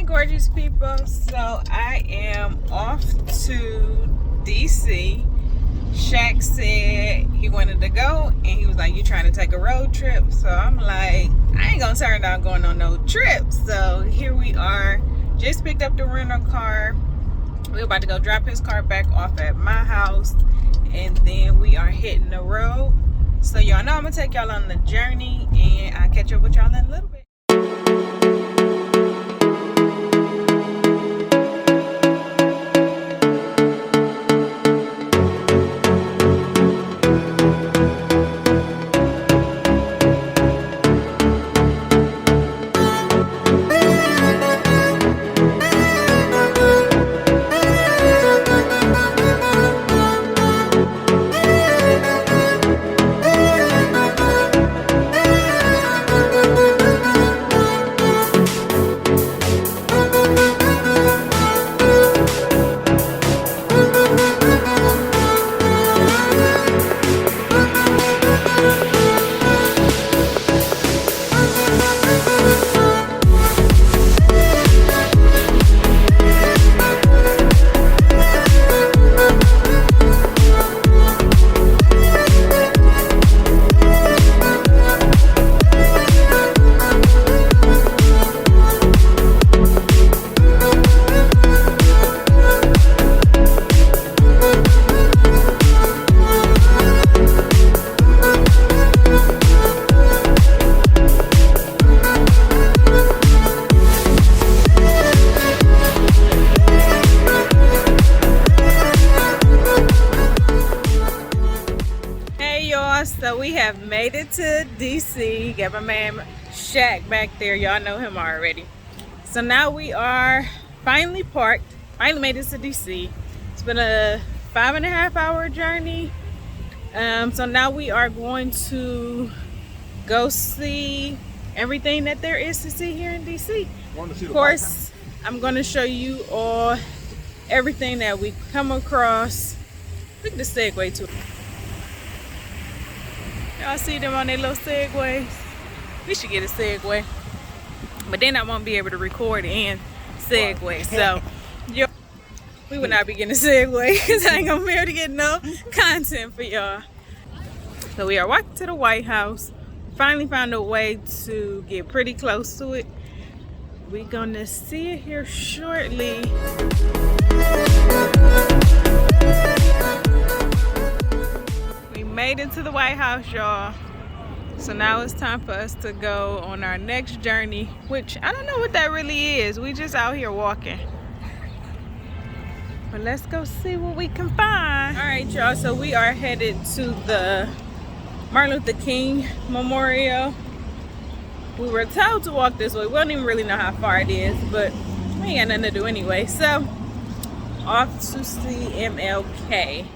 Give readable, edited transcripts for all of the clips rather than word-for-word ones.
Gorgeous people. So I am off to DC. Shaq said he wanted to go and he was like, you trying to take a road trip? So I'm like, I ain't gonna turn down going on no trip. So here we are. Just picked up the rental car. We're about to go drop his car back off at my house, and then we are hitting the road. So y'all know I'm gonna take y'all on the journey, and I'll catch up with y'all in a little bit. So we have made it to DC. Got my man Shaq back there. Y'all know him already. So now we are finally parked. Finally made it to DC. It's been a 5.5 hour journey. So now we are going to go see everything that there is to see here in DC. Of course, I'm going to show you all everything that we come across. Look at the segue to it. Y'all see them on their little segways? We should get a Segway, but then I won't be able to record and Segway. So we will not be getting a Segway because I ain't gonna be able to get no content for y'all. So we are walking to the White House. Finally found a way to get pretty close to it. We're gonna see it here shortly. Made it to the White House, y'all. So now it's time for us to go on our next journey, which I don't know what that really is. We just out here walking. But let's go see what we can find. All right, y'all, so we are headed to the Martin Luther King Memorial. We were told to walk this way. We don't even really know how far it is, but we ain't got nothing to do anyway. So off to see MLK.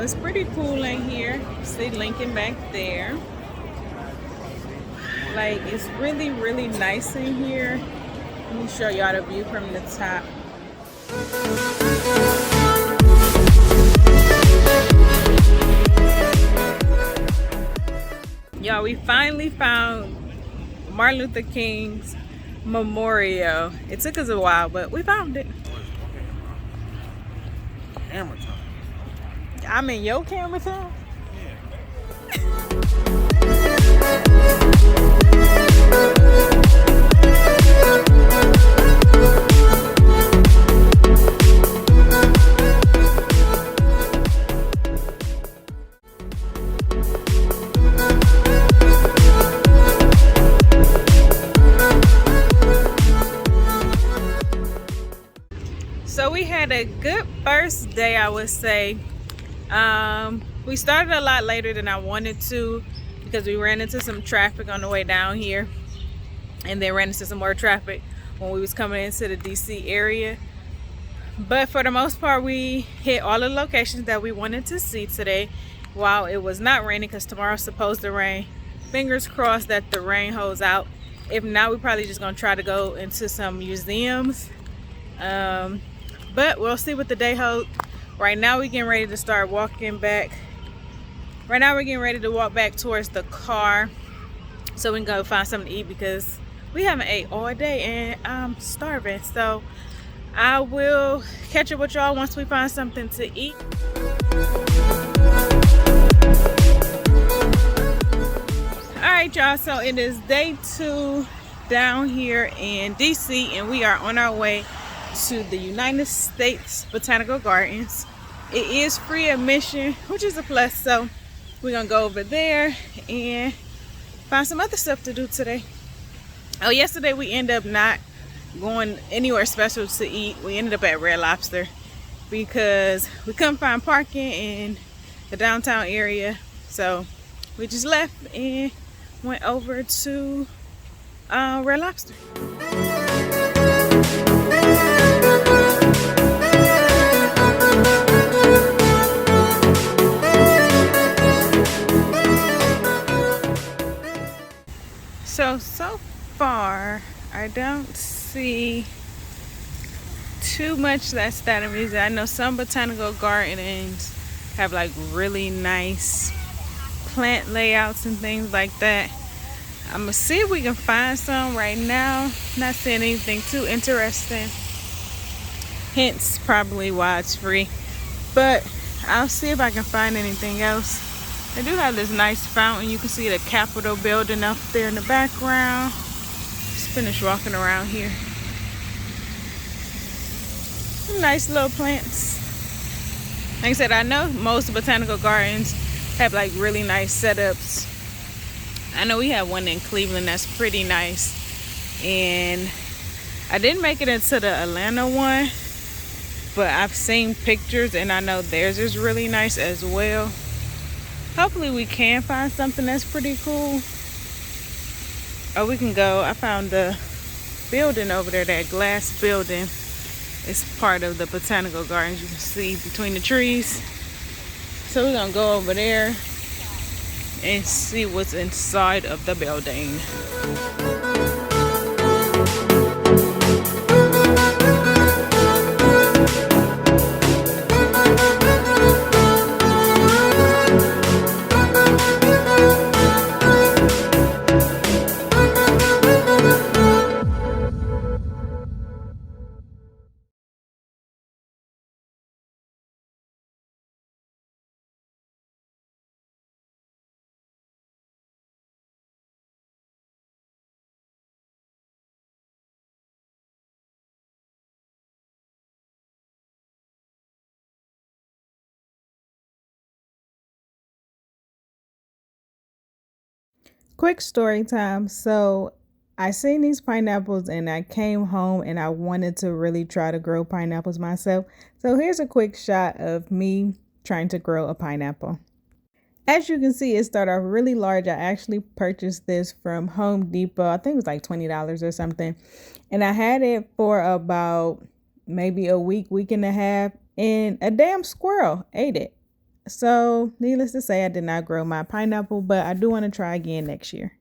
It's pretty cool in here. See Lincoln back there. Like, it's really, really nice in here. Let me show y'all the view from the top. Y'all, we finally found Martin Luther King's memorial. It took us a while, but we found it. Camera time. I'm in your camera time? So we had a good first day, I would say. We started a lot later than I wanted to because we ran into some traffic on the way down here, and then ran into some more traffic when we was coming into the DC area. But for the most part, we hit all the locations that we wanted to see today while it was not raining, because tomorrow's supposed to rain. Fingers crossed that the rain holds out. If not, we're probably just gonna try to go into some museums. But we'll see what the day holds. Right now we're getting ready to start walking back. Right now we're getting ready to walk back towards the car so we can go find something to eat, because we haven't ate all day and I'm starving. So I will catch up with y'all once we find something to eat. Alright y'all, so it is day 2 down here in DC, and we are on our way to the United States Botanical Gardens. It is free admission, which is a plus, so we're gonna go over there and find some other stuff to do today. Oh, yesterday we ended up not going anywhere special to eat. We ended up at Red Lobster because we couldn't find parking in the downtown area, so we just left and went over to Red Lobster. So far I don't see too much that's that amazing. I know some botanical gardens have like really nice plant layouts and things like that. I'm gonna see if we can find some right now. Not seeing anything too interesting, hence probably why it's free, but I'll see if I can find anything else. They do have this nice fountain. You can see the Capitol building up there in the background. Just finished walking around here. Some nice little plants. Like I said, I know most botanical gardens have like really nice setups. I know we have one in Cleveland that's pretty nice, and I didn't make it into the Atlanta one, but I've seen pictures and I know theirs is really nice as well. Hopefully we can find something that's pretty cool. Or we can go, I found the building over there, that glass building. It's part of the Botanical Gardens, you can see between the trees. So we're gonna go over there and see what's inside of the building. Quick story time. So I seen these pineapples and I came home and I wanted to really try to grow pineapples myself. So here's a quick shot of me trying to grow a pineapple. As you can see, it started off really large. I actually purchased this from Home Depot. I think it was like $20 or something. And I had it for about maybe a week and a half, and a damn squirrel ate it. So needless to say, I did not grow my pineapple, but I do want to try again next year.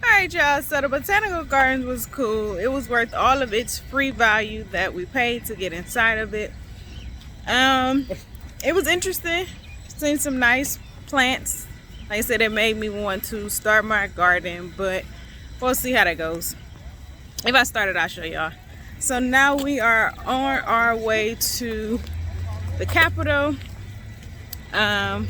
Alright y'all, so the Botanical Gardens was cool. It was worth all of its free value that we paid to get inside of it. It was interesting, seeing some nice plants. Like I said, it made me want to start my garden, but we'll see how that goes. If I start it, I'll show y'all. So now we are on our way to the Capitol. And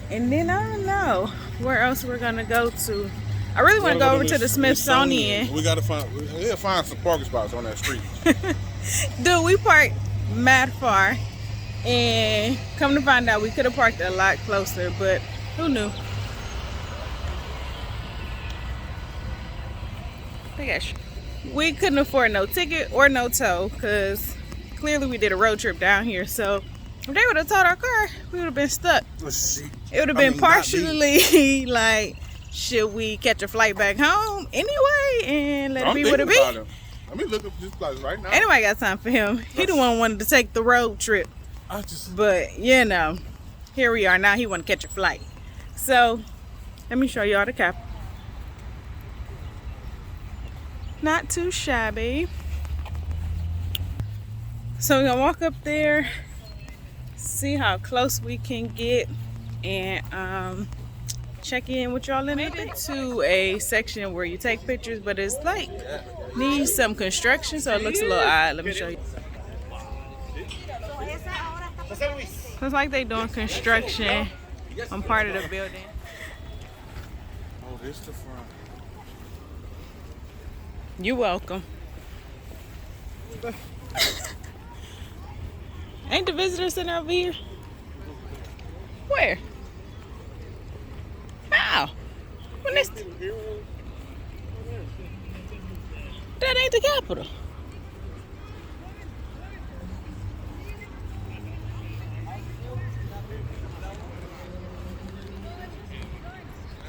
then I don't know where else we're gonna go to. I really want to go over to the Smithsonian. We gotta find some parking spots on that street. Dude, we parked mad far, and come to find out, we could have parked a lot closer, but who knew? We couldn't afford no ticket or no tow because clearly we did a road trip down here. So if they would have towed our car, we would have been stuck. It would have been partially like, should we catch a flight back home anyway and let it be what it be? Let me look up this place right now. Anybody got time for him? He the one wanted to take the road trip. But you know, here we are now. He want to catch a flight. So let me show y'all the cap. Not too shabby. So we're gonna walk up there, see how close we can get, and check in with y'all in a bit. To a section where you take pictures, but it's like needs some construction, so it looks a little odd. Let me show you. Looks like they doing construction on part of the building. Oh, this the front. You're welcome. Ain't the visitor center over here? Where? How? When this? That ain't the Capitol.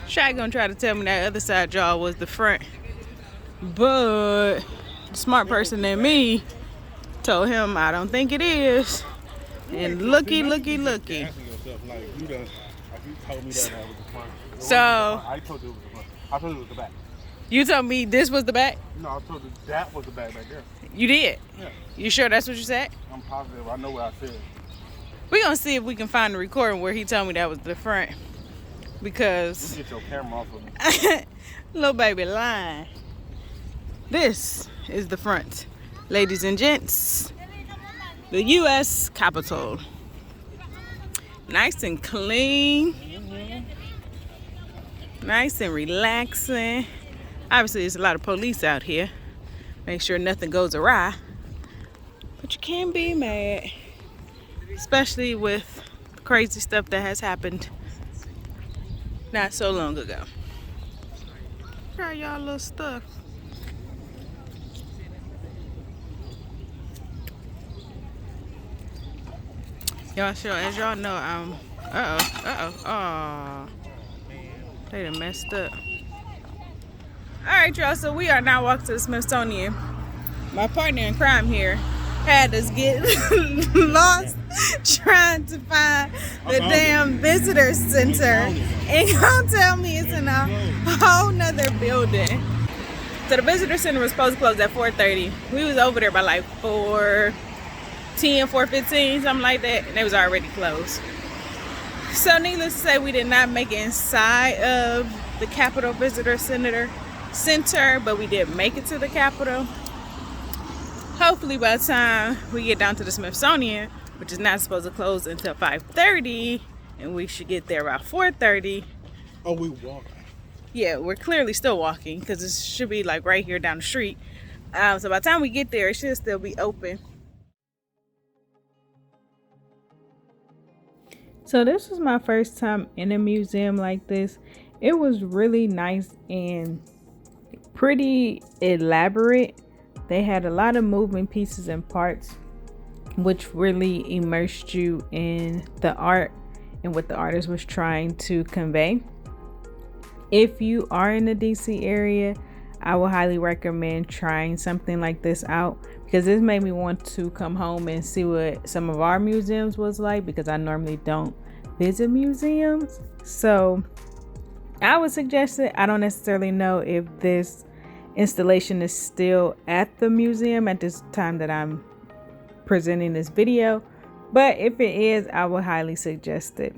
Shy gonna try to tell me that other side y'all was the front. But the smart person than me told him I don't think it is. And looky. So I told you it was the front. I told you it was the back. You told me this was the back? No, I told you that was the back back there. You did? Yeah. You sure that's what you said? I'm positive. I know what I said. We're gonna see if we can find the recording where he told me that was the front. Because you get your camera off of me. little baby lying. This is the front, ladies and gents. The U.S. Capitol. Nice and clean. Nice and relaxing. Obviously, there's a lot of police out here. Make sure nothing goes awry. But you can't be mad. Especially with the crazy stuff that has happened not so long ago. Try y'all little stuff. Y'all sure, as y'all know, I'm they done messed up. Alright y'all, so we are now walking to the Smithsonian. My partner in crime here had us get lost trying to find the damn visitor center. And y'all tell me it's in a whole nother building. So the visitor center was supposed to close at 4:30. We was over there by like 4:10, 4:15, something like that, and it was already closed. So needless to say, we did not make it inside of the Capitol Visitor Center, but we did make it to the Capitol. Hopefully by the time we get down to the Smithsonian, which is not supposed to close until 5:30, and we should get there about 4:30. Oh, we walking. Yeah, we're clearly still walking because it should be like right here down the street. So by the time we get there, it should still be open. So this was my first time in a museum like this. It was really nice and pretty elaborate. They had a lot of moving pieces and parts, which really immersed you in the art and what the artist was trying to convey. If you are in the DC area, I would highly recommend trying something like this out, because this made me want to come home and see what some of our museums was like, because I normally don't visit museums. So I would suggest it. I don't necessarily know if this installation is still at the museum at this time that I'm presenting this video, but if it is, I would highly suggest it.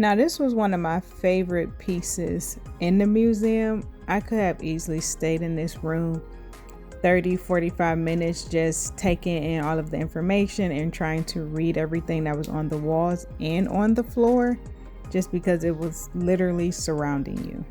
Now, this was one of my favorite pieces in the museum. I could have easily stayed in this room 30-45 minutes just taking in all of the information and trying to read everything that was on the walls and on the floor, just because it was literally surrounding you.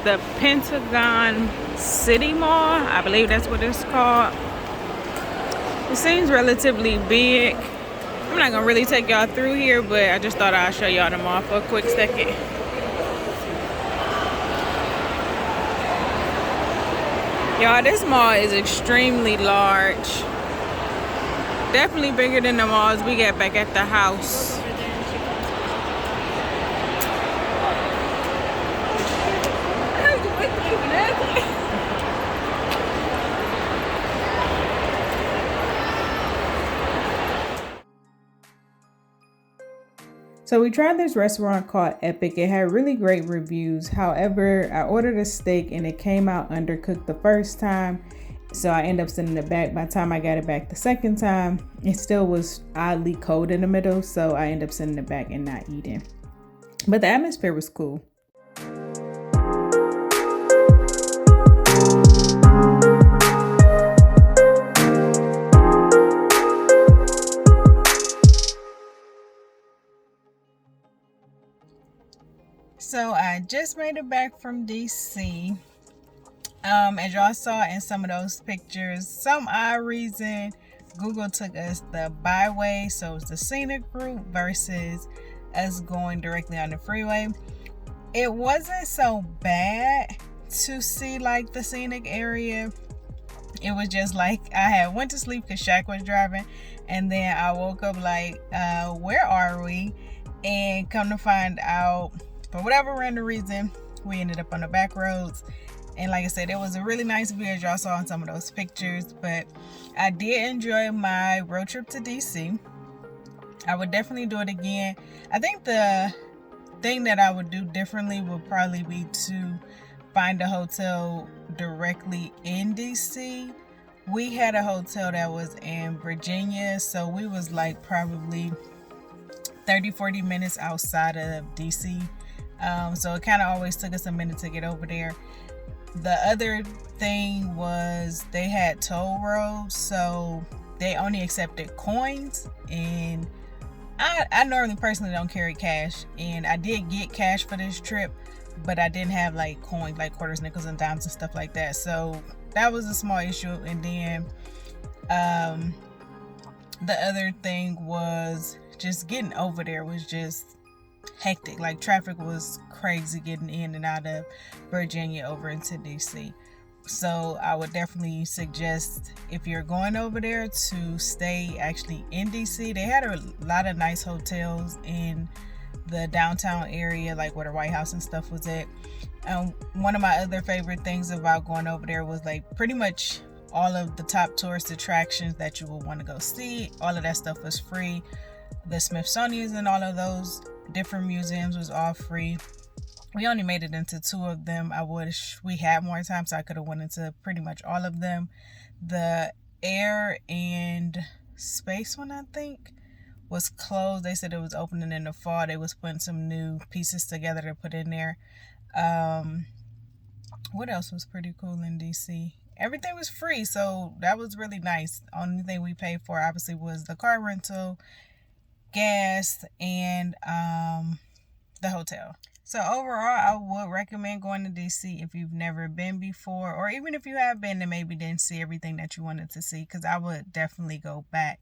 The Pentagon City Mall, I believe that's what it's called. It seems relatively big. I'm not gonna really take y'all through here, but I just thought I'd show y'all the mall for a quick second. Y'all, this mall is extremely large. Definitely bigger than the malls we get back at the house. So we tried this restaurant called Epic. It had really great reviews. However, I ordered a steak and it came out undercooked the first time. So I ended up sending it back. By the time I got it back the second time, it still was oddly cold in the middle. So I ended up sending it back and not eating. But the atmosphere was cool. So I just made it back from DC. As y'all saw in some of those pictures, some odd reason Google took us the byway, so it's the scenic route versus us going directly on the freeway. It wasn't so bad to see like the scenic area. It was just like I had went to sleep because Shaq was driving, and then I woke up like, where are we? And come to find out, for whatever random reason, we ended up on the back roads. And like I said, it was a really nice view, as y'all saw in some of those pictures. But I did enjoy my road trip to DC. I would definitely do it again. I think the thing that I would do differently would probably be to find a hotel directly in DC. We had a hotel that was in Virginia, so we was like probably 30-40 minutes outside of DC. So it kind of always took us a minute to get over there. The other thing was they had toll roads, so they only accepted coins, and I normally personally don't carry cash, and I did get cash for this trip, but I didn't have like coins, like quarters, nickels, and dimes and stuff like that. So that was a small issue. And then the other thing was just getting over there was just hectic. Like traffic was crazy getting in and out of Virginia over into DC. So I would definitely suggest, if you're going over there, to stay actually in DC. They had a lot of nice hotels in the downtown area, like where the White House and stuff was at. One of my other favorite things about going over there was like pretty much all of the top tourist attractions that you would want to go see. All of that stuff was free. The Smithsonian and all of those different museums was all free. We only made it into 2 of them. I wish we had more time so I could have went into pretty much all of them. The air and space one, I think, was closed. They said it was opening in the fall. They was putting some new pieces together to put in there. What else was pretty cool in DC? Everything was free, so that was really nice. Only thing we paid for obviously was the car rental, gas, and the hotel. So overall, I would recommend going to DC if you've never been before, or even if you have been and maybe didn't see everything that you wanted to see, because I would definitely go back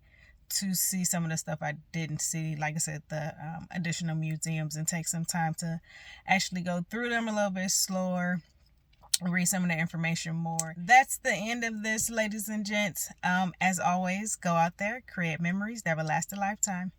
to see some of the stuff I didn't see. Like I said, the additional museums, and take some time to actually go through them a little bit slower, read some of the information more. That's the end of this, ladies and gents. As always, go out there, create memories that will last a lifetime.